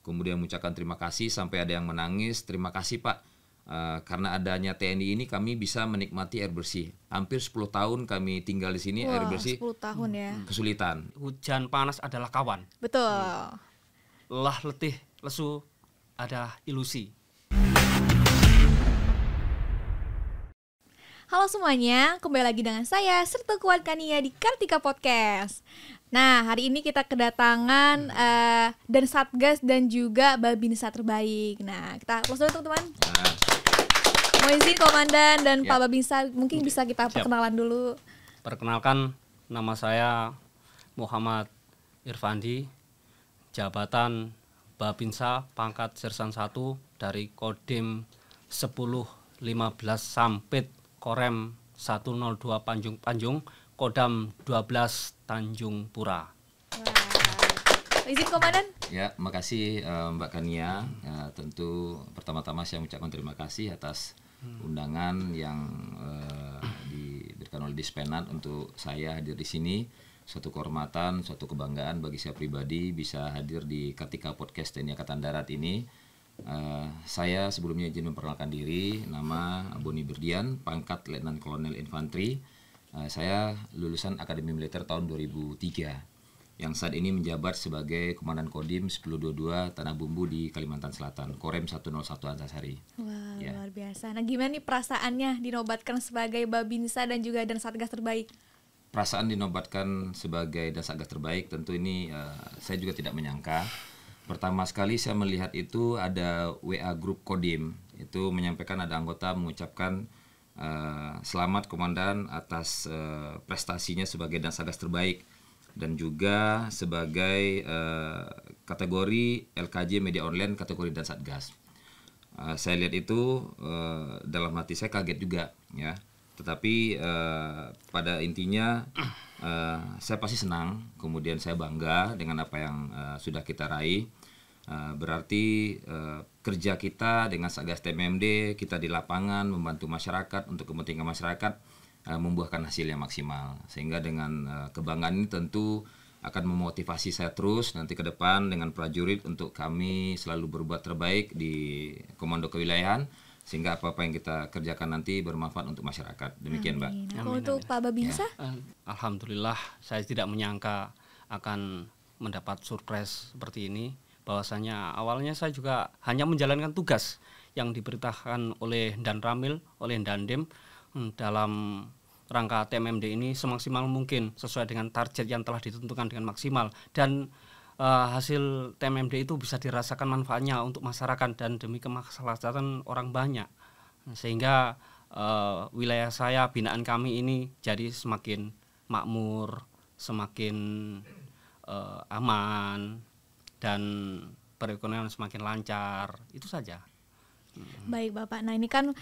kemudian mengucapkan terima kasih sampai ada yang menangis. Terima kasih Pak, karena adanya TNI ini kami bisa menikmati air bersih. Hampir 10 tahun kami tinggal di sini. Wah, air bersih 10 tahun ya. kesulitan. Hujan panas adalah kawan. Betul. Lelah letih lesu ada ilusi. Halo semuanya, kembali lagi dengan saya Sertu Kuat Kania di Kartika Podcast. Nah, hari ini kita kedatangan dan Satgas dan juga Babinsa terbaik. Nah, kita close dulu teman-teman. Mau izin Komandan dan Pak Babinsa, mungkin bisa kita perkenalan dulu. Perkenalkan, nama saya Muhammad Irfandi, jabatan Babinsa pangkat Sersan 1 dari Kodim 1015 Sampit Korem 102 Panjung, Kodam 12 Tanjung Pura. Izin Komandan. Ya, makasih Mbak Kania. Tentu pertama-tama saya mengucapkan terima kasih atas undangan yang diberikan oleh Dispenat untuk saya hadir di sini. Suatu kehormatan, suatu kebanggaan bagi saya pribadi bisa hadir di Kartika Podcast TNI Angkatan Darat ini. Saya sebelumnya izin memperkenalkan diri, nama Boni Berdian, pangkat Letnan Kolonel Infanteri. Saya lulusan Akademi Militer tahun 2003, yang saat ini menjabat sebagai Komandan Kodim 1022 Tanah Bumbu di Kalimantan Selatan, Korem 101 Antasari. Wah, luar biasa. Nah, gimana nih perasaannya dinobatkan sebagai Babinsa dan juga dan Satgas terbaik? Perasaan dinobatkan sebagai dan Satgas terbaik tentu ini saya juga tidak menyangka. Pertama sekali saya melihat itu ada WA grup Kodim, itu menyampaikan ada anggota mengucapkan selamat Komandan atas prestasinya sebagai dan Satgas terbaik dan juga sebagai kategori LKJ Media Online kategori dan Satgas. Saya lihat itu dalam hati saya kaget juga ya. Tetapi pada intinya saya pasti senang, kemudian saya bangga dengan apa yang sudah kita raih. Berarti kerja kita dengan Satgas TMMD, kita di lapangan membantu masyarakat untuk kepentingan masyarakat membuahkan hasil yang maksimal. Sehingga dengan kebanggaan ini tentu akan memotivasi saya terus nanti ke depan dengan prajurit untuk kami selalu berbuat terbaik di Komando Kewilayahan, sehingga apa-apa yang kita kerjakan nanti bermanfaat untuk masyarakat. Demikian, Mbak. Untuk Pak Babinsa? Alhamdulillah, saya tidak menyangka akan mendapat surprise seperti ini. Bahwasanya awalnya saya juga hanya menjalankan tugas yang diberitakan oleh Dan Ramil, oleh Dandim dalam rangka TMMD ini semaksimal mungkin sesuai dengan target yang telah ditentukan dengan maksimal, dan hasil TMMD itu bisa dirasakan manfaatnya untuk masyarakat dan demi kemaslahatan orang banyak, sehingga wilayah saya, binaan kami ini jadi semakin makmur, semakin aman, dan perekonomian semakin lancar. Itu saja. Baik Bapak, nah ini kan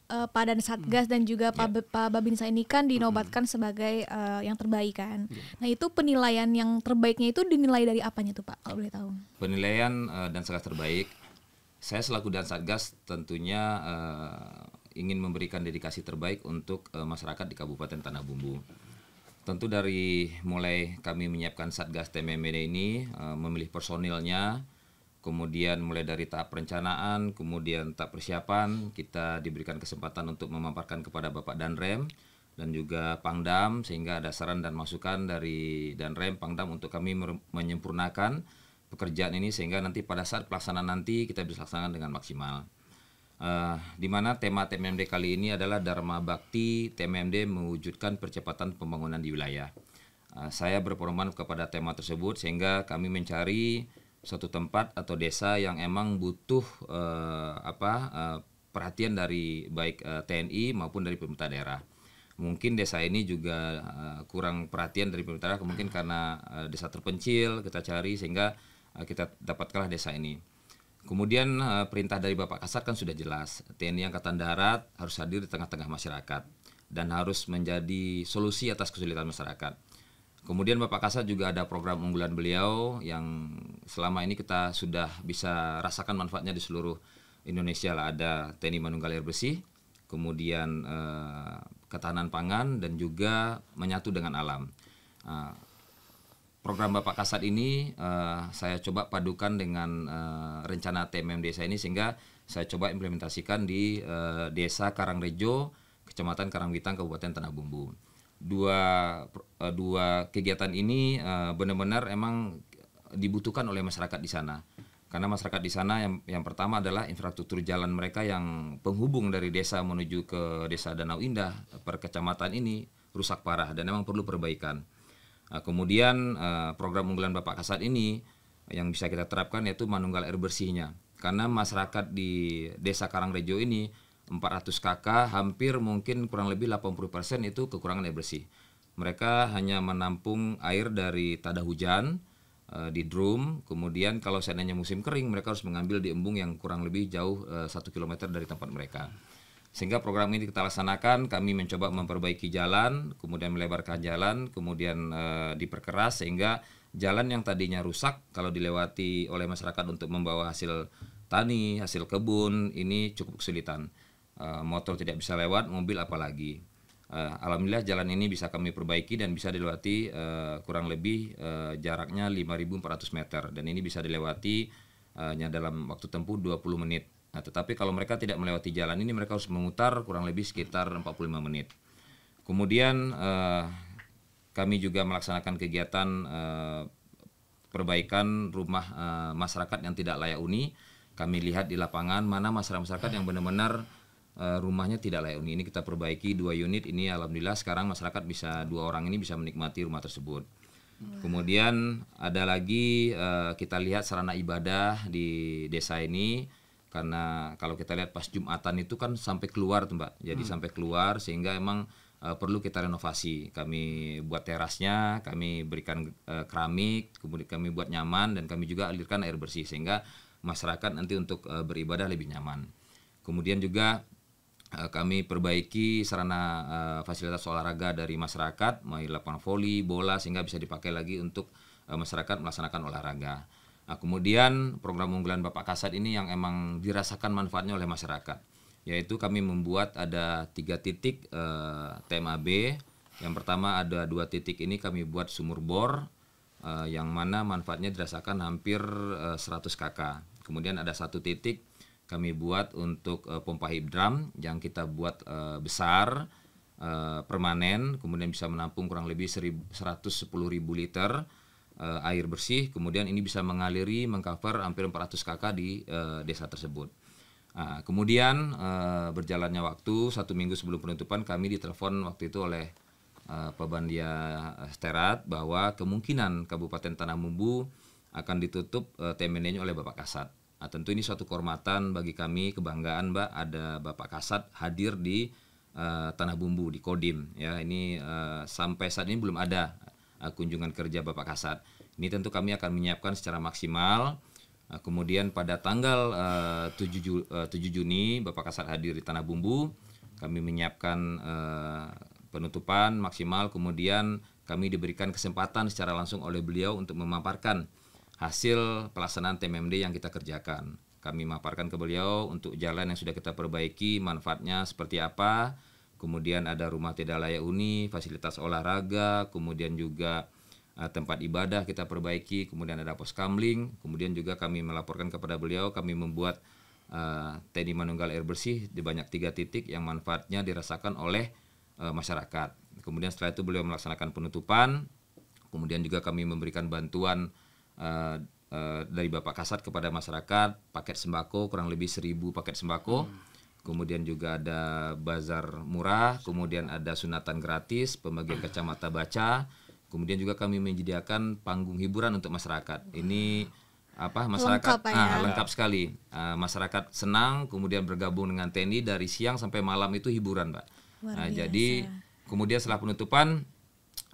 Pak dan Satgas dan juga Pak Babinsa ini kan dinobatkan sebagai yang terbaik kan. Nah itu penilaian yang terbaiknya itu dinilai dari apanya tuh Pak, kalau boleh tahu? Penilaian dan Satgas terbaik, saya selaku dan Satgas tentunya ingin memberikan dedikasi terbaik untuk masyarakat di Kabupaten Tanah Bumbu. Tentu dari mulai kami menyiapkan Satgas TMMD ini, memilih personilnya, kemudian mulai dari tahap perencanaan, kemudian tahap persiapan, kita diberikan kesempatan untuk memaparkan kepada Bapak Danrem dan juga Pangdam, sehingga ada saran dan masukan dari Danrem, Pangdam untuk kami menyempurnakan pekerjaan ini, sehingga nanti pada saat pelaksanaan nanti kita bisa laksanakan dengan maksimal. Di mana tema TMMD kali ini adalah Dharma Bakti TMMD mewujudkan percepatan pembangunan di wilayah. Saya berpedoman kepada tema tersebut sehingga kami mencari suatu tempat atau desa yang emang butuh perhatian dari baik TNI maupun dari pemerintah daerah. Mungkin desa ini juga kurang perhatian dari pemerintah daerah, mungkin karena desa terpencil kita cari sehingga kita dapatkanlah desa ini. Kemudian perintah dari Bapak Kasat kan sudah jelas, TNI Angkatan Darat harus hadir di tengah-tengah masyarakat dan harus menjadi solusi atas kesulitan masyarakat. Kemudian Bapak Kasat juga ada program unggulan beliau yang selama ini kita sudah bisa rasakan manfaatnya di seluruh Indonesia lah. Ada TNI Manunggal Air Bersih, kemudian ketahanan pangan dan juga menyatu dengan alam. program Bapak Kasat ini saya coba padukan dengan rencana TMM desa ini, sehingga saya coba implementasikan di Desa Karangrejo, Kecamatan Karangwitang, Kabupaten Tanah Bumbu. Dua kegiatan ini benar-benar emang dibutuhkan oleh masyarakat di sana. Karena masyarakat di sana yang pertama adalah infrastruktur jalan mereka yang penghubung dari desa menuju ke Desa Danau Indah per kecamatan ini rusak parah dan memang perlu perbaikan. Kemudian program unggulan Bapak Kasat ini yang bisa kita terapkan yaitu manunggal air bersihnya. Karena masyarakat di Desa Karangrejo ini 400 KK, hampir mungkin kurang lebih 80% itu kekurangan air bersih. Mereka hanya menampung air dari tada hujan di drum, kemudian kalau seandainya musim kering mereka harus mengambil di embung yang kurang lebih jauh 1 km dari tempat mereka. Sehingga program ini kita laksanakan, kami mencoba memperbaiki jalan, kemudian melebarkan jalan, kemudian diperkeras sehingga jalan yang tadinya rusak kalau dilewati oleh masyarakat untuk membawa hasil tani, hasil kebun, ini cukup kesulitan. Motor tidak bisa lewat, mobil apalagi. Alhamdulillah jalan ini bisa kami perbaiki dan bisa dilewati kurang lebih jaraknya 5.400 meter dan ini bisa dilewati dalam waktu tempuh 20 menit. Nah, tetapi kalau mereka tidak melewati jalan ini mereka harus memutar kurang lebih sekitar 45 menit. Kemudian kami juga melaksanakan kegiatan perbaikan rumah masyarakat yang tidak layak huni. Kami lihat di lapangan mana masyarakat yang benar-benar rumahnya tidak layak huni. Ini kita perbaiki 2 unit ini, alhamdulillah sekarang masyarakat bisa 2 orang ini bisa menikmati rumah tersebut. Kemudian ada lagi kita lihat sarana ibadah di desa ini, karena kalau kita lihat pas Jumatan itu kan sampai keluar tuh Mbak, jadi sampai keluar sehingga emang perlu kita renovasi. Kami buat terasnya, kami berikan keramik, kemudian kami buat nyaman dan kami juga alirkan air bersih sehingga masyarakat nanti untuk beribadah lebih nyaman. Kemudian juga kami perbaiki sarana fasilitas olahraga dari masyarakat, mulai lapangan voli, bola sehingga bisa dipakai lagi untuk masyarakat melaksanakan olahraga. Nah, kemudian program unggulan Bapak Kasat ini yang emang dirasakan manfaatnya oleh masyarakat, yaitu kami membuat ada 3 titik TMAB. Yang pertama ada 2 titik ini kami buat sumur bor yang mana manfaatnya dirasakan hampir 100 KK. Kemudian ada 1 titik kami buat untuk pompa hidram yang kita buat besar, permanen, kemudian bisa menampung kurang lebih 110.000 liter air bersih, kemudian ini bisa mengaliri, mengcover hampir 400 KK di desa tersebut. Kemudian berjalannya waktu 1 minggu sebelum penutupan kami ditelepon waktu itu oleh Pak Bandia Sterat bahwa kemungkinan Kabupaten Tanah Bumbu akan ditutup TMN-nya oleh Bapak Kasat. Nah, tentu ini suatu kehormatan bagi kami, kebanggaan Mbak, ada Bapak Kasat hadir di Tanah Bumbu di Kodim. Ya, ini sampai saat ini belum ada kunjungan kerja Bapak Kasat. Ini tentu kami akan menyiapkan secara maksimal. Kemudian pada tanggal 7 Juni Bapak Kasat hadir di Tanah Bumbu. Kami menyiapkan penutupan maksimal, kemudian kami diberikan kesempatan secara langsung oleh beliau untuk memaparkan hasil pelaksanaan TMMD yang kita kerjakan. Kami memaparkan ke beliau untuk jalan yang sudah kita perbaiki, manfaatnya seperti apa. Kemudian ada rumah tidak layak huni, fasilitas olahraga, kemudian juga tempat ibadah kita perbaiki, kemudian ada pos kamling. Kemudian juga kami melaporkan kepada beliau, kami membuat TNI Manunggal air bersih di banyak 3 titik yang manfaatnya dirasakan oleh masyarakat. Kemudian setelah itu beliau melaksanakan penutupan. Kemudian juga kami memberikan bantuan dari Bapak Kasat kepada masyarakat, paket sembako kurang lebih 1.000 paket sembako. Kemudian juga ada bazar murah, kemudian ada sunatan gratis, pembagian kacamata baca. Kemudian juga kami menyediakan panggung hiburan untuk masyarakat. Ini masyarakat lengkap sekali. Masyarakat senang, kemudian bergabung dengan TNI dari siang sampai malam itu hiburan, Pak. Jadi kemudian setelah penutupan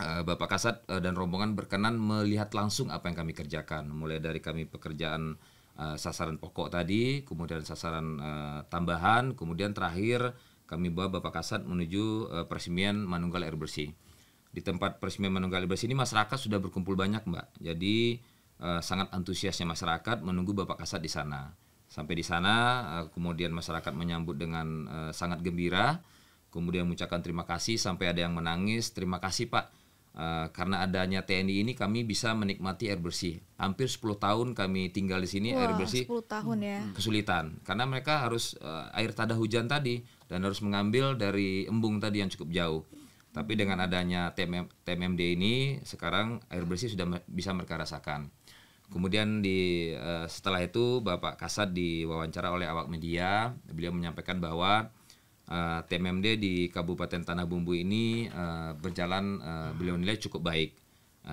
Bapak Kasat dan rombongan berkenan melihat langsung apa yang kami kerjakan, mulai dari kami pekerjaan sasaran pokok tadi, kemudian sasaran tambahan, kemudian terakhir kami bawa Bapak Kasat menuju peresmian Manunggal air bersih. Di tempat peresmian Manunggal air bersih ini masyarakat sudah berkumpul banyak, Mbak. Jadi sangat antusiasnya masyarakat menunggu Bapak Kasat di sana. Sampai di sana kemudian masyarakat menyambut dengan sangat gembira, kemudian mengucapkan terima kasih sampai ada yang menangis. Terima kasih Pak Karena adanya TNI ini kami bisa menikmati air bersih. Hampir 10 tahun kami tinggal di sini. Wah, air bersih 10 tahun ya. kesulitan karena mereka harus air tada hujan tadi dan harus mengambil dari embung tadi yang cukup jauh. Tapi dengan adanya TMMD ini sekarang air bersih sudah bisa mereka rasakan. Kemudian setelah itu Bapak Kasat diwawancara oleh awak media, beliau menyampaikan bahwa TMMD di Kabupaten Tanah Bumbu ini berjalan, beliau nilai cukup baik,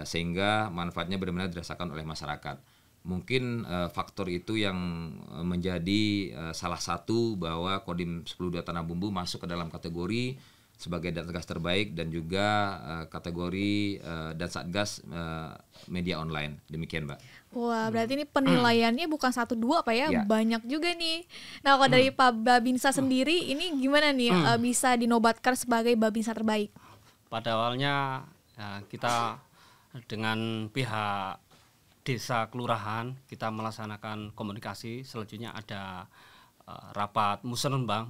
sehingga manfaatnya benar-benar dirasakan oleh masyarakat. Mungkin faktor itu yang menjadi salah satu bahwa Kodim 10.2 Tanah Bumbu masuk ke dalam kategori sebagai Dansatgas terbaik dan juga kategori Dansatgas media online. Demikian, Mbak. Wah, berarti ini penilaiannya bukan 1-2 Pak ya, Ya. banyak juga nih. Nah, kalau dari Pak Babinsa sendiri ini gimana nih bisa dinobatkan sebagai Babinsa terbaik? Pada awalnya ya, kita dengan pihak desa kelurahan kita melaksanakan komunikasi. Selanjutnya ada rapat musrenbang.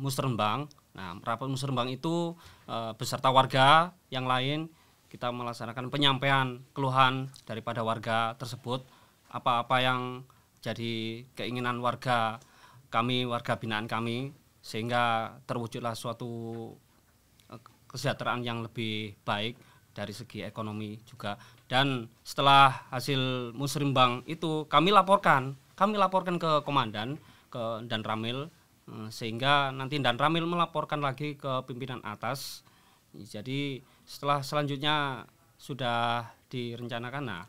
Nah, rapat musrenbang itu beserta warga yang lain kita melaksanakan penyampaian keluhan daripada warga tersebut, apa-apa yang jadi keinginan warga kami, warga binaan kami, sehingga terwujudlah suatu kesejahteraan yang lebih baik dari segi ekonomi juga. Dan setelah hasil musrenbang itu kami laporkan ke komandan, ke Dan Ramil, sehingga nanti Dan Ramil melaporkan lagi ke pimpinan atas. Jadi selanjutnya sudah direncanakan. Nah,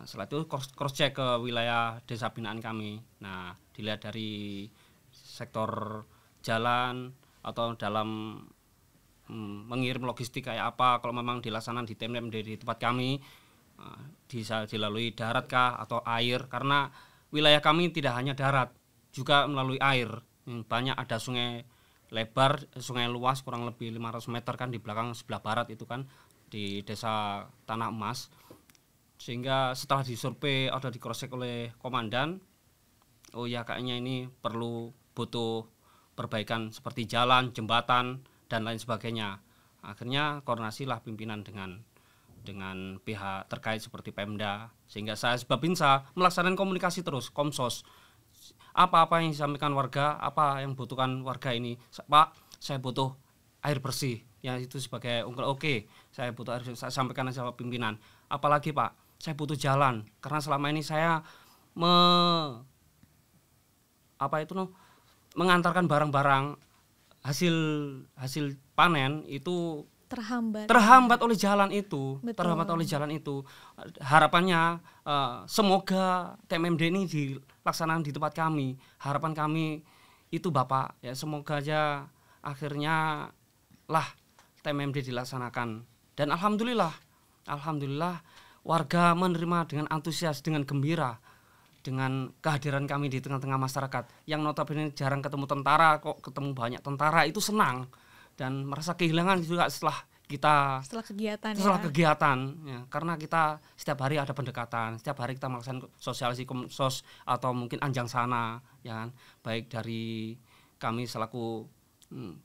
setelah itu cross check ke wilayah desa binaan kami. Nah, dilihat dari sektor jalan atau dalam mengirim logistik kayak apa, kalau memang dilaksanakan di TMMD di tempat kami bisa dilalui darat kah atau air, karena wilayah kami tidak hanya darat, juga melalui air. Banyak ada sungai lebar, sungai luas kurang lebih 500 meter kan di belakang sebelah barat itu kan di desa Tanah Emas. Sehingga setelah disurvei atau di-cross check oleh komandan, oh ya kayaknya ini butuh perbaikan seperti jalan, jembatan dan lain sebagainya. Akhirnya koordinasilah pimpinan dengan pihak terkait seperti Pemda, sehingga saya sebagai Babinsa melaksanakan komunikasi terus, Komsos. Apa-apa yang disampaikan warga, apa yang butuhkan warga ini, Pak, saya butuh air bersih, ya itu sebagai ungkul. Oke, saya butuh air bersih, saya sampaikan sama pimpinan. Apalagi Pak, saya butuh jalan, karena selama ini saya mengantarkan barang-barang hasil panen itu terhambat oleh jalan itu. Betul. Terhambat oleh jalan itu. Harapannya semoga TMMD ini dilaksanakan di tempat kami. Harapan kami itu Bapak, ya semoga aja akhirnya lah TMMD dilaksanakan. Dan alhamdulillah warga menerima dengan antusias, dengan gembira dengan kehadiran kami di tengah-tengah masyarakat yang notabene jarang ketemu tentara, kok ketemu banyak tentara, itu senang dan merasa kehilangan juga setelah kegiatan ya, karena kita setiap hari ada pendekatan, setiap hari kita melaksanakan sosialisasi komsos atau mungkin anjang sana ya kan, baik dari kami selaku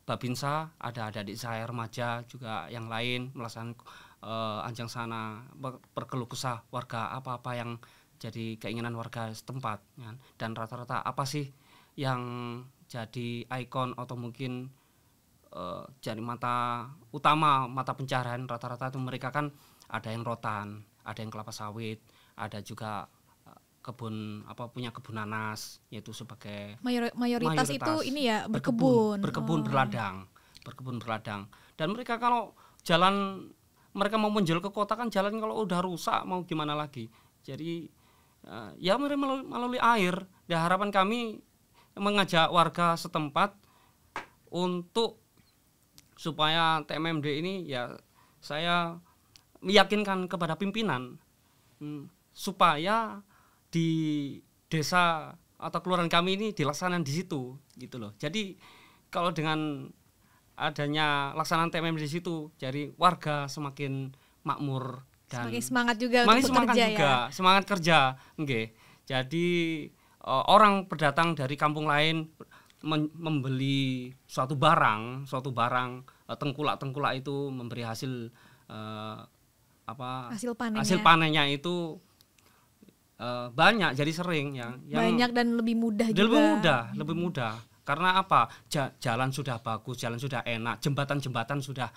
Babinsa, ada adik saya remaja juga yang lain melaksanakan anjang sana, berkeluh kesah warga apa-apa yang jadi keinginan warga setempat ya. Dan rata-rata apa sih yang jadi ikon atau mungkin jadi mata pencaharian rata-rata itu mereka kan ada yang rotan, ada yang kelapa sawit, ada juga punya kebun nanas, yaitu sebagai mayoritas itu ini ya berkebun berladang. Dan mereka kalau jalan, mereka mau menjual ke kota kan jalan kalau udah rusak mau gimana lagi. Jadi ya melalui air. Ya harapan kami mengajak warga setempat untuk supaya TMMD ini ya saya meyakinkan kepada pimpinan supaya di desa atau kelurahan kami ini dilaksanakan di situ gitu loh. Jadi kalau dengan adanya laksanaan TMMD di situ, jadi warga semakin makmur dan semakin semangat juga untuk bekerja ya. Semangat kerja, nggih. Jadi orang berdatang dari kampung lain membeli suatu barang tengkulak itu memberi hasil hasil panennya itu banyak, jadi sering yang banyak dan lebih mudah juga. Lebih mudah. Karena apa? Jalan sudah bagus, jalan sudah enak, jembatan-jembatan sudah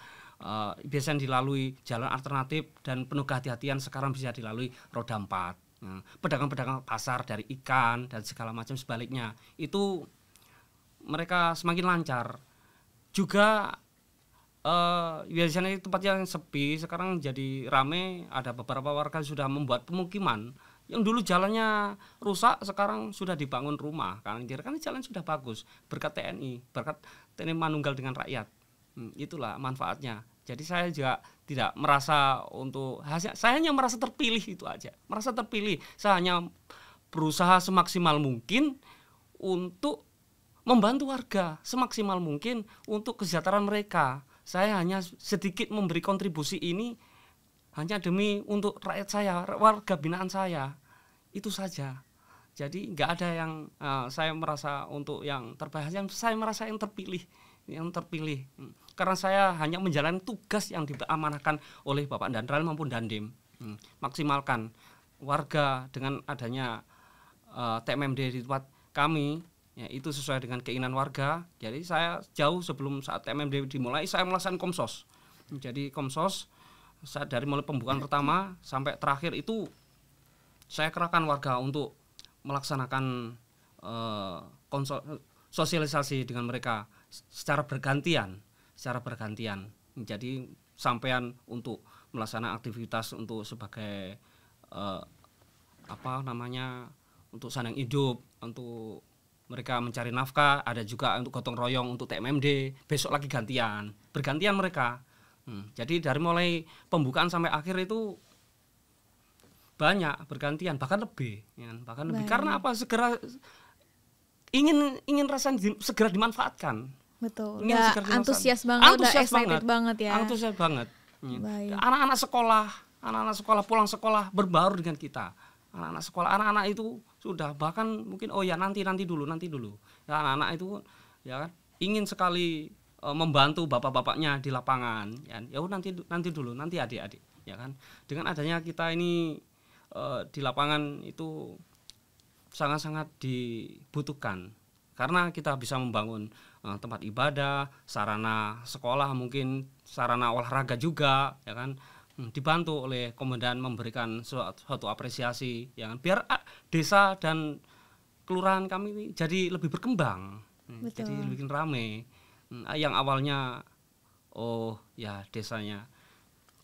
biasanya dilalui jalan alternatif, dan penuh kehati-hatian sekarang bisa dilalui roda 4. Pedagang-pedagang pasar dari ikan dan segala macam sebaliknya itu mereka semakin lancar. Juga biasanya tempat yang sepi sekarang jadi ramai. Ada beberapa warga sudah membuat pemukiman. Yang dulu jalannya rusak sekarang sudah dibangun rumah, karena jalan sudah bagus berkat TNI manunggal dengan rakyat. Itulah manfaatnya. Jadi saya juga tidak merasa saya hanya merasa terpilih, itu aja. Merasa terpilih. Saya hanya berusaha semaksimal mungkin untuk membantu warga, semaksimal mungkin untuk kesejahteraan mereka. Saya hanya sedikit memberi kontribusi ini hanya demi untuk rakyat saya, warga binaan saya. Itu saja. Jadi nggak ada yang saya merasa untuk yang terbaik, saya merasa yang terpilih. Karena saya hanya menjalani tugas yang diamanahkan oleh Bapak Danram maupun Dandim. Maksimalkan warga dengan adanya TMMD di tempat kami, ya, itu sesuai dengan keinginan warga. Jadi saya jauh sebelum saat TMMD dimulai, saya melaksanakan komsos. Jadi komsos saat dari mulai pembukaan pertama sampai terakhir itu saya kerahkan warga untuk melaksanakan sosialisasi dengan mereka secara bergantian. Jadi sampean untuk melaksanakan aktivitas untuk sebagai untuk sandang hidup, untuk mereka mencari nafkah, ada juga untuk gotong royong untuk TMMD, besok lagi bergantian mereka. Jadi dari mulai pembukaan sampai akhir itu banyak bergantian, bahkan lebih. Karena apa? Segera ingin rasanya segera dimanfaatkan. Betul. Antusias banget, udah excited banget ya. Antusias banget. Anak-anak sekolah pulang sekolah berbaur dengan kita. Anak-anak itu sudah bahkan mungkin nanti dulu. Ya, anak-anak itu ya kan ingin sekali membantu bapak-bapaknya di lapangan. Ya nanti dulu, nanti adik-adik, ya kan. Dengan adanya kita ini di lapangan itu sangat-sangat dibutuhkan, karena kita bisa membangun tempat ibadah, sarana sekolah, mungkin sarana olahraga juga, ya kan. Dibantu oleh komandan memberikan suatu apresiasi, ya kan? Biar desa dan kelurahan kami ini jadi lebih berkembang. Betul. Jadi lebih ramai. Yang awalnya desanya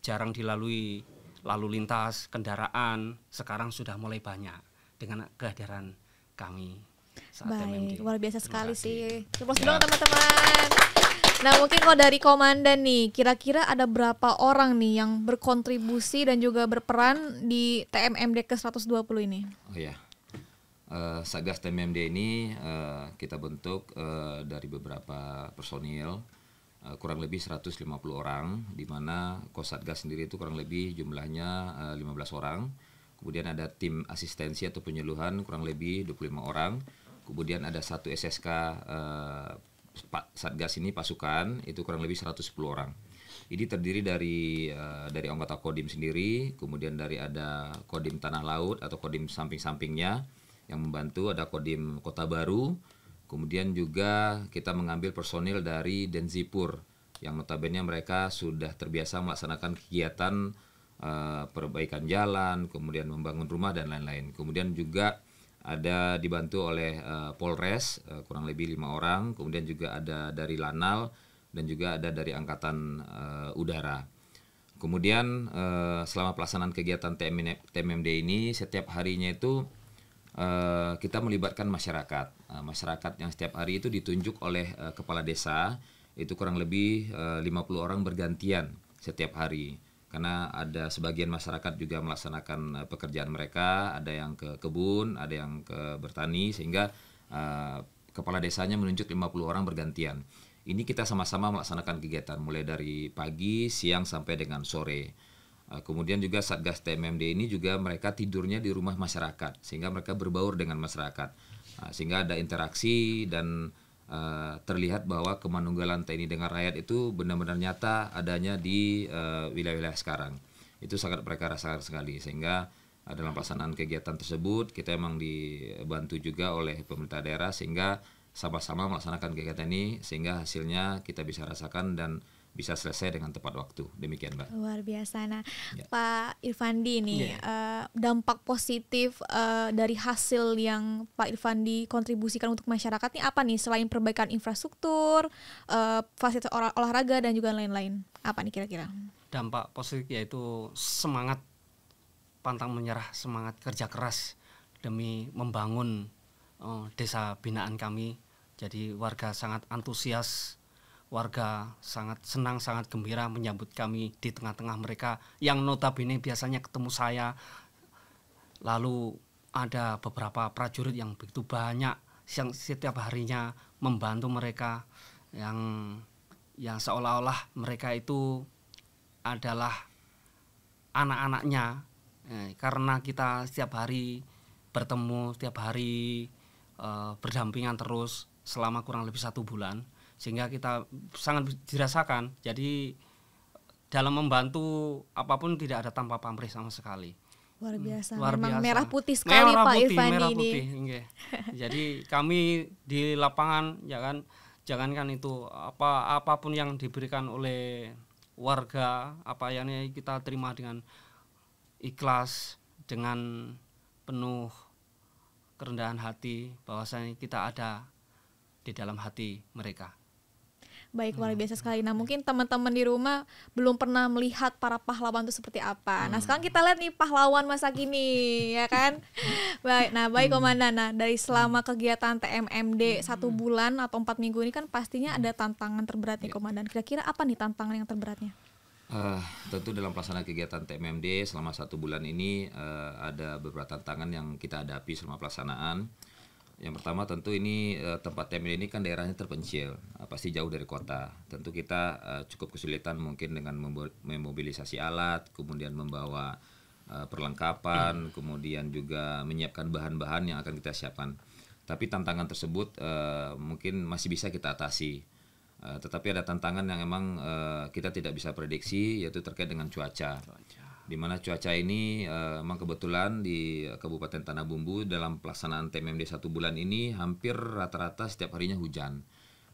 jarang dilalui lalu lintas kendaraan, sekarang sudah mulai banyak dengan kehadiran kami saat TMMD. Luar biasa sekali sih. Terus dong teman-teman. Nah, mungkin kalau dari komandan nih, kira-kira ada berapa orang nih yang berkontribusi dan juga berperan di TMMD ke-120 ini? Oh ya, Satgas TMMD ini kita bentuk dari beberapa personil, kurang lebih 150 orang, di mana Kosatgas sendiri itu kurang lebih jumlahnya 15 orang. Kemudian ada tim asistensi atau penyuluhan kurang lebih 25 orang. Kemudian ada satu SSK Satgas ini pasukan, itu kurang lebih 110 orang. Ini terdiri dari anggota Kodim sendiri, kemudian dari ada Kodim Tanah Laut atau Kodim samping-sampingnya yang membantu, ada Kodim Kota Baru, kemudian juga kita mengambil personil dari Denzipur yang notabene mereka sudah terbiasa melaksanakan kegiatan perbaikan jalan, kemudian membangun rumah dan lain-lain. Kemudian juga ada dibantu oleh Polres kurang lebih 5 orang, kemudian juga ada dari Lanal dan juga ada dari Angkatan Udara. Kemudian selama pelaksanaan kegiatan TMMD ini setiap harinya itu kita melibatkan masyarakat. Masyarakat yang setiap hari itu ditunjuk oleh kepala desa, itu kurang lebih 50 orang bergantian setiap hari. Karena ada sebagian masyarakat juga melaksanakan pekerjaan mereka, ada yang ke kebun, ada yang ke bertani, sehingga kepala desanya menunjuk 50 orang bergantian. Ini kita sama-sama melaksanakan kegiatan mulai dari pagi, siang sampai dengan sore. Kemudian juga Satgas TMMD ini juga mereka tidurnya di rumah masyarakat, sehingga mereka berbaur dengan masyarakat, sehingga ada interaksi dan terlihat bahwa kemanunggalan TNI dengan rakyat itu benar-benar nyata adanya di wilayah-wilayah sekarang. itu sangat mereka rasakan sekali. Sehingga dalam pelaksanaan kegiatan tersebut kita emang dibantu juga oleh pemerintah daerah sehingga sama-sama melaksanakan kegiatan ini sehingga hasilnya kita bisa rasakan dan bisa selesai dengan tepat waktu. Demikian, Mbak. Luar biasa. Nah, Ya. Pak Irfandi nih, dampak positif dari hasil yang Pak Irfandi kontribusikan untuk masyarakat nih apa nih selain perbaikan infrastruktur, fasilitas olahraga dan juga lain-lain? Apa nih kira-kira? Dampak positif yaitu semangat pantang menyerah, semangat kerja keras demi membangun desa binaan kami. Jadi warga sangat antusias, warga sangat senang, sangat gembira menyambut kami di tengah-tengah mereka yang notabene biasanya ketemu saya. Lalu ada beberapa prajurit yang begitu banyak yang setiap harinya membantu mereka, yang seolah-olah mereka itu adalah anak-anaknya, karena kita setiap hari bertemu, setiap hari berdampingan terus selama kurang lebih 1 bulan, sehingga kita sangat dirasakan. Jadi dalam membantu apapun tidak ada tanpa pamrih sama sekali. Luar biasa. Luar Memang biasa. merah putih sekali Merah Pak putih, Irfandi merah ini. putih, nggih. Jadi kami di lapangan ya kan, jangankan itu apapun yang diberikan oleh warga, apa yang kita terima dengan ikhlas, dengan penuh kerendahan hati, bahwasanya kita ada di dalam hati mereka. Baik, luar biasa sekali. Nah, mungkin teman-teman di rumah belum pernah melihat para pahlawan itu seperti apa. Nah, sekarang kita lihat nih pahlawan masa kini, ya kan? Baik, baik Komandan. Nah, dari selama kegiatan TMMD 1 bulan atau 4 minggu ini kan pastinya ada tantangan terberat nih Komandan. Kira-kira apa nih tantangan yang terberatnya? Tentu dalam pelaksanaan kegiatan TMMD selama 1 bulan ini ada beberapa tantangan yang kita hadapi selama pelaksanaan. Yang pertama tentu ini tempat TMMD ini kan daerahnya terpencil, pasti jauh dari kota. Tentu kita cukup kesulitan mungkin dengan memobilisasi alat, kemudian membawa perlengkapan, kemudian juga menyiapkan bahan-bahan yang akan kita siapkan. Tapi tantangan tersebut mungkin masih bisa kita atasi. Tetapi ada tantangan yang memang kita tidak bisa prediksi, yaitu terkait dengan cuaca. Di mana cuaca ini memang kebetulan di Kabupaten Tanah Bumbu dalam pelaksanaan TMMD 1 bulan ini hampir rata-rata setiap harinya hujan.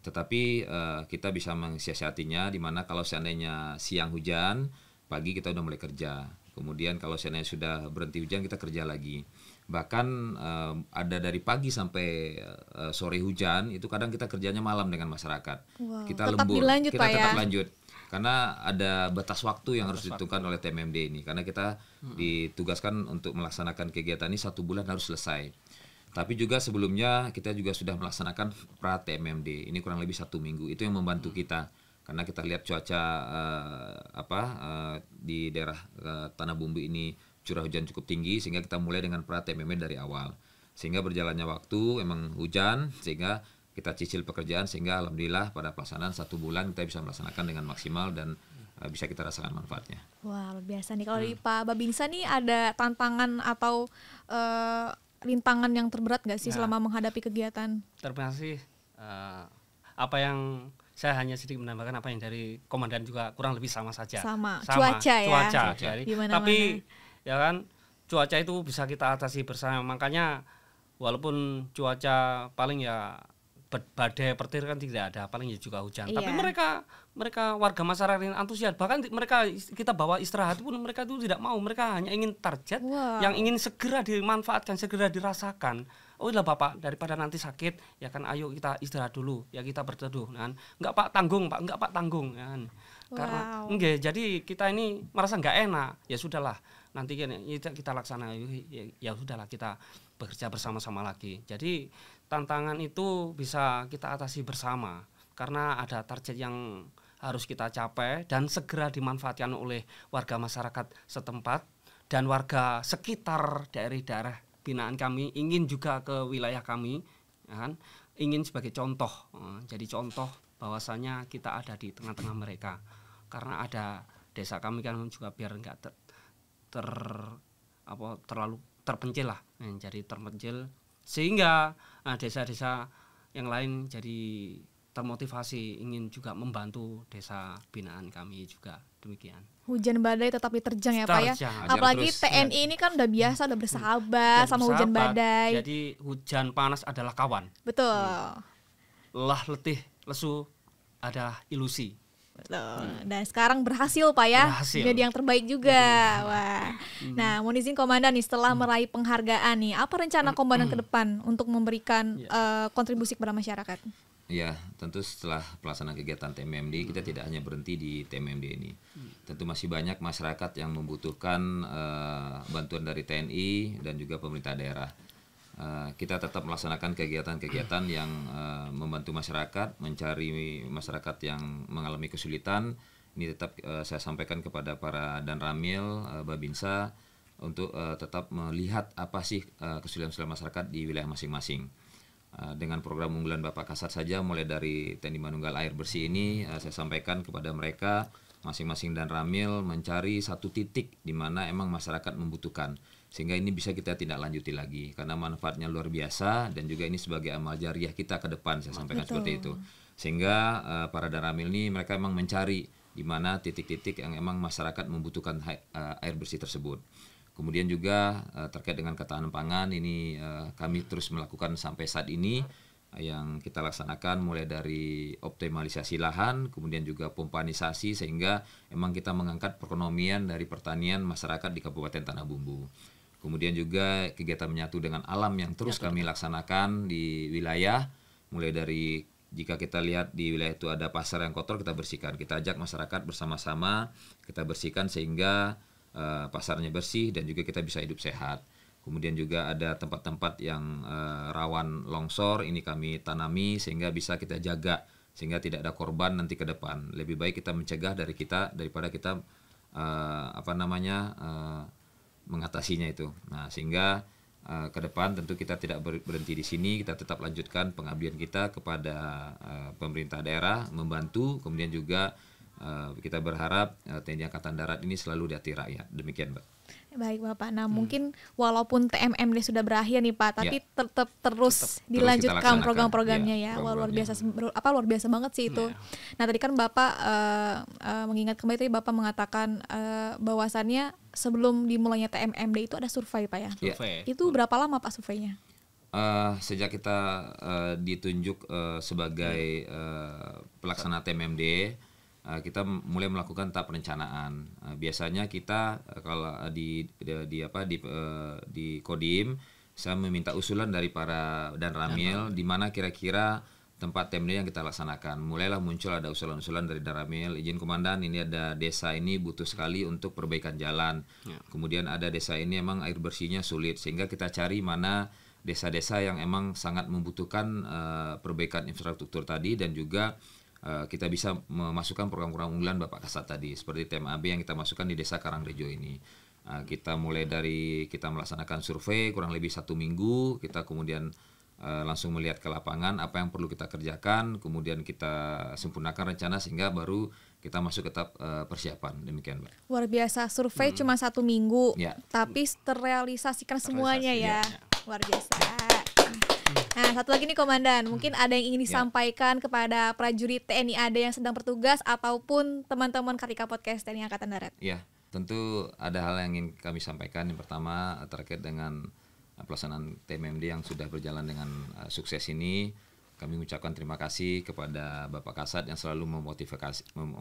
Tetapi kita bisa mensiasatinya, di mana kalau seandainya siang hujan, pagi kita udah mulai kerja. Kemudian kalau seandainya sudah berhenti hujan, kita kerja lagi. Bahkan ada dari pagi sampai sore hujan, itu kadang kita kerjanya malam dengan masyarakat. Wow, Kita tetap lembur, dilanjut, kita Pak, tetap ya? lanjut. Karena ada batas waktu yang harus ditentukan oleh TMMD ini. Karena kita ditugaskan untuk melaksanakan kegiatan ini 1 bulan harus selesai. Tapi juga sebelumnya kita juga sudah melaksanakan pra TMMD. Ini kurang lebih 1 minggu. Itu yang membantu kita. Karena kita lihat cuaca di daerah Tanah Bumbu ini curah hujan cukup tinggi, sehingga kita mulai dengan pra TMMD dari awal. Sehingga berjalannya waktu memang hujan, sehingga kita cicil pekerjaan, sehingga alhamdulillah pada pelaksanaan 1 bulan kita bisa melaksanakan dengan maksimal dan bisa kita rasakan manfaatnya. Wah, luar biasa nih. Kalau di Pak Babinsa nih ada tantangan atau rintangan yang terberat nggak sih selama menghadapi kegiatan? Terima kasih. Apa yang saya hanya sedikit menambahkan apa yang dari komandan juga kurang lebih sama saja. Sama. Cuaca ya. Jadi, Gimana-mana. tapi ya kan cuaca itu bisa kita atasi bersama. Makanya walaupun cuaca paling ya badai petir kan tidak ada, paling ya juga hujan. Iya. Tapi mereka warga masyarakat yang antusias, bahkan mereka kita bawa istirahat pun mereka itu tidak mau, mereka hanya ingin target yang ingin segera dimanfaatkan, segera dirasakan. Oh lah Bapak, daripada nanti sakit ya kan, ayo kita istirahat dulu, ya kita berteduh kan. Enggak Pak tanggung, ya kan. Karena enggak, jadi kita ini merasa enggak enak, ya sudahlah. Nanti kita laksana, ya sudahlah kita bekerja bersama-sama lagi. Jadi tantangan itu bisa kita atasi bersama karena ada target yang harus kita capai dan segera dimanfaatkan oleh warga masyarakat setempat dan warga sekitar daerah binaan kami ingin juga ke wilayah kami, ya kan? Ingin sebagai contoh, jadi contoh bahwasanya kita ada di tengah-tengah mereka karena ada desa kami kan juga biar enggak terlalu terpencil lah, jadi terpencil sehingga desa-desa yang lain jadi termotivasi ingin juga membantu desa binaan kami juga demikian. Hujan badai tetap diterjang ya Pak ya. Terjang. Apalagi Terus, TNI ini kan udah biasa, udah bersahabat sama hujan Bersahabat. badai. Jadi hujan panas adalah kawan. Betul. Lelah letih lesu adalah ilusi. Betul. Dan sekarang berhasil Pak ya. Berhasil. Jadi yang terbaik juga. Wah. Nah, mohon izin Komandan nih, setelah meraih penghargaan nih, apa rencana Komandan ke depan untuk memberikan kontribusi kepada masyarakat? Ya, tentu setelah pelaksanaan kegiatan TMMD kita tidak hanya berhenti di TMMD ini. Tentu masih banyak masyarakat yang membutuhkan bantuan dari TNI dan juga pemerintah daerah. Kita tetap melaksanakan kegiatan-kegiatan yang membantu masyarakat, mencari masyarakat yang mengalami kesulitan. Ini tetap saya sampaikan kepada para Danramil, Babinsa untuk tetap melihat apa sih kesulitan-kesulitan masyarakat di wilayah masing-masing. Dengan program unggulan Bapak Kasat saja, mulai dari TNI Manunggal Air Bersih ini, saya sampaikan kepada mereka masing-masing Danramil mencari satu titik di mana emang masyarakat membutuhkan, sehingga ini bisa kita tidak lanjuti lagi karena manfaatnya luar biasa dan juga ini sebagai amal jariah kita ke depan, saya sampaikan seperti itu. Sehingga para Danramil ini mereka emang mencari di mana titik-titik yang emang masyarakat membutuhkan air bersih tersebut. Kemudian juga terkait dengan ketahanan pangan ini kami terus melakukan sampai saat ini yang kita laksanakan mulai dari optimalisasi lahan, kemudian juga pompanisasi sehingga emang kita mengangkat perekonomian dari pertanian masyarakat di Kabupaten Tanah Bumbu. Kemudian juga kegiatan menyatu dengan alam yang terus kami laksanakan di wilayah, mulai dari jika kita lihat di wilayah itu ada pasar yang kotor, kita bersihkan. Kita ajak masyarakat bersama-sama, kita bersihkan sehingga pasarnya bersih dan juga kita bisa hidup sehat. Kemudian juga ada tempat-tempat yang rawan longsor, ini kami tanami sehingga bisa kita jaga sehingga tidak ada korban nanti ke depan. Lebih baik kita mencegah daripada kita mengatasinya itu. Nah, sehingga ke depan tentu kita tidak berhenti di sini, kita tetap lanjutkan pengabdian kita kepada pemerintah daerah membantu, kemudian juga kita berharap TNI Angkatan Darat ini selalu di hati rakyat. Demikian, Mbak. Baik Bapak. Nah, mungkin walaupun TMMD sudah berakhir nih Pak, tapi tetap terus dilanjutkan program-programnya ya. Luar biasa banget sih itu. Nah, tadi kan Bapak mengingat kembali tadi Bapak mengatakan bahwasannya sebelum dimulainya TMMD itu ada survei Pak ya. Survei. Itu berapa lama Pak surveinya? Sejak kita ditunjuk sebagai pelaksana TMMD, kita mulai melakukan tahap perencanaan. Biasanya kita kalau di Kodim, saya meminta usulan dari para Danramil di mana kira-kira tempat TMD yang kita laksanakan. Mulailah muncul ada usulan-usulan dari Danramil, izin komandan ini ada desa ini butuh sekali untuk perbaikan jalan. Kemudian ada desa ini emang air bersihnya sulit, sehingga kita cari mana desa-desa yang emang sangat membutuhkan perbaikan infrastruktur tadi dan juga kita bisa memasukkan program-program unggulan Bapak Kasat tadi seperti TMAB yang kita masukkan di Desa Karangrejo ini. Kita mulai dari kita melaksanakan survei kurang lebih 1 minggu, kita kemudian langsung melihat ke lapangan apa yang perlu kita kerjakan, kemudian kita sempurnakan rencana sehingga baru kita masuk ke tahap persiapan. Demikian, Mbak. Luar biasa, survei cuma 1 minggu, Ya. tapi terrealisasikan semuanya ya. Luar biasa. Nah, satu lagi nih Komandan, mungkin ada yang ingin disampaikan kepada prajurit TNI AD yang sedang bertugas ataupun teman-teman Kartika Podcast TNI Angkatan Darat. Ya, tentu ada hal yang ingin kami sampaikan. Yang pertama terkait dengan pelaksanaan TMMD yang sudah berjalan dengan sukses ini. Kami mengucapkan terima kasih kepada Bapak Kasat yang selalu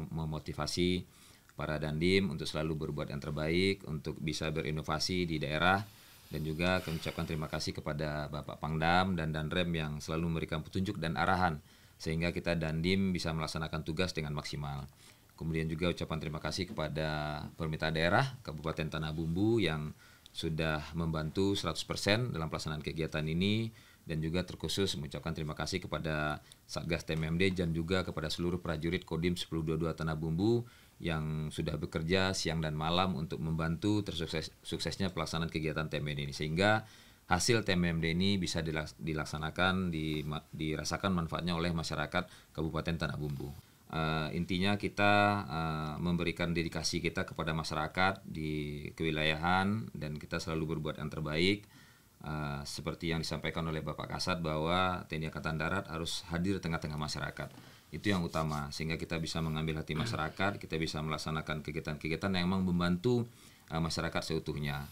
memotivasi para Dandim untuk selalu berbuat yang terbaik, untuk bisa berinovasi di daerah. Dan juga kami ucapkan terima kasih kepada Bapak Pangdam dan Danrem yang selalu memberikan petunjuk dan arahan sehingga kita Dandim bisa melaksanakan tugas dengan maksimal. Kemudian juga ucapan terima kasih kepada pemerintah daerah Kabupaten Tanah Bumbu yang sudah membantu 100% dalam pelaksanaan kegiatan ini dan juga terkhusus mengucapkan terima kasih kepada Satgas TMMD dan juga kepada seluruh prajurit Kodim 1022 Tanah Bumbu yang sudah bekerja siang dan malam untuk membantu suksesnya pelaksanaan kegiatan TMMD ini sehingga hasil TMMD ini bisa dilaksanakan, dirasakan manfaatnya oleh masyarakat Kabupaten Tanah Bumbu. Intinya kita memberikan dedikasi kita kepada masyarakat di kewilayahan dan kita selalu berbuat yang terbaik. seperti yang disampaikan oleh Bapak Kasat bahwa TNI Angkatan Darat harus hadir di tengah-tengah masyarakat. Itu yang utama, sehingga kita bisa mengambil hati masyarakat, kita bisa melaksanakan kegiatan-kegiatan yang memang membantu masyarakat seutuhnya.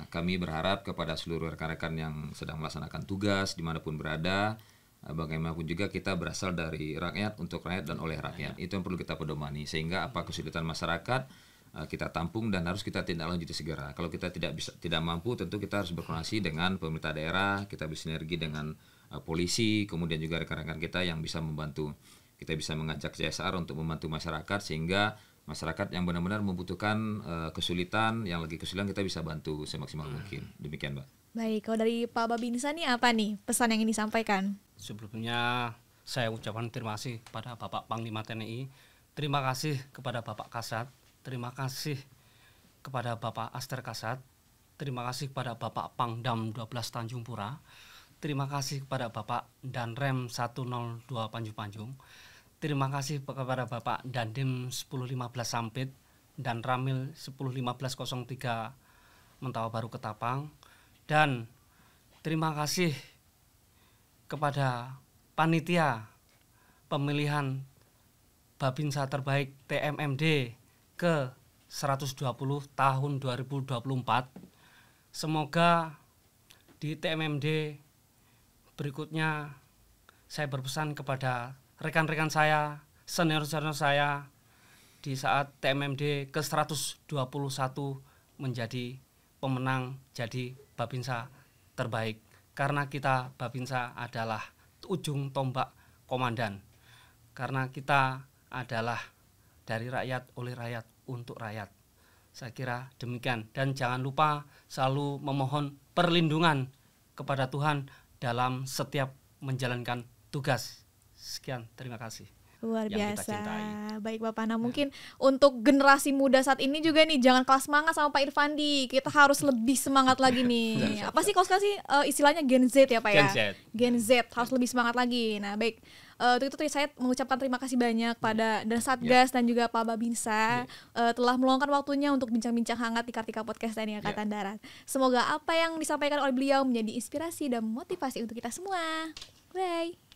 Kami berharap kepada seluruh rekan-rekan yang sedang melaksanakan tugas dimanapun berada, bagaimanapun juga kita berasal dari rakyat, untuk rakyat, dan oleh rakyat. Itu yang perlu kita pedomani, sehingga apa kesulitan masyarakat kita tampung dan harus kita tindak lanjuti segera. Kalau kita tidak mampu, tentu kita harus berkoordinasi dengan pemerintah daerah, kita bersinergi dengan polisi, kemudian juga rekan-rekan kita yang bisa membantu. Kita bisa mengajak CSR untuk membantu masyarakat, sehingga masyarakat yang benar-benar membutuhkan kesulitan, yang lagi kesulitan, kita bisa bantu semaksimal mungkin. Demikian, Mbak. Baik, kalau dari Pak Babinsa nih apa nih pesan yang ingin disampaikan? Sebelumnya saya ucapkan terima kasih kepada Bapak Panglima TNI, terima kasih kepada Bapak Kasat, terima kasih kepada Bapak Aster Kasat, terima kasih kepada Bapak Pangdam 12 Tanjung Pura, terima kasih kepada Bapak Danrem 102 Panjung, terima kasih kepada Bapak Dandim 1015 Sampit dan Ramil 101503 Mentawa Baru Ketapang, dan terima kasih kepada panitia pemilihan Babinsa terbaik TMMD ke 120 tahun 2024. Semoga di TMMD berikutnya saya berpesan kepada rekan-rekan saya, senior-senior saya, di saat TMMD ke 121 menjadi pemenang, jadi Babinsa terbaik. Karena kita Babinsa adalah ujung tombak komandan. Karena kita adalah dari rakyat, oleh rakyat, untuk rakyat. Saya kira demikian. Dan jangan lupa selalu memohon perlindungan kepada Tuhan dalam setiap menjalankan tugas. Sekian, terima kasih. Luar yang kita biasa. cintai. Baik Bapak, nah mungkin untuk generasi muda saat ini juga nih, jangan kalah semangat sama Pak Irfandi. Kita harus lebih semangat lagi nih. Apa sih kalau sekarang sih istilahnya Gen Z ya Pak ya? Gen Z harus lebih semangat lagi. Nah baik, untuk itu saya mengucapkan terima kasih banyak pada dan Satgas dan juga Pak Babinsa telah meluangkan waktunya untuk bincang-bincang hangat di Kartika Podcast TNI Angkatan Darat. Semoga apa yang disampaikan oleh beliau menjadi inspirasi dan motivasi untuk kita semua. Bye.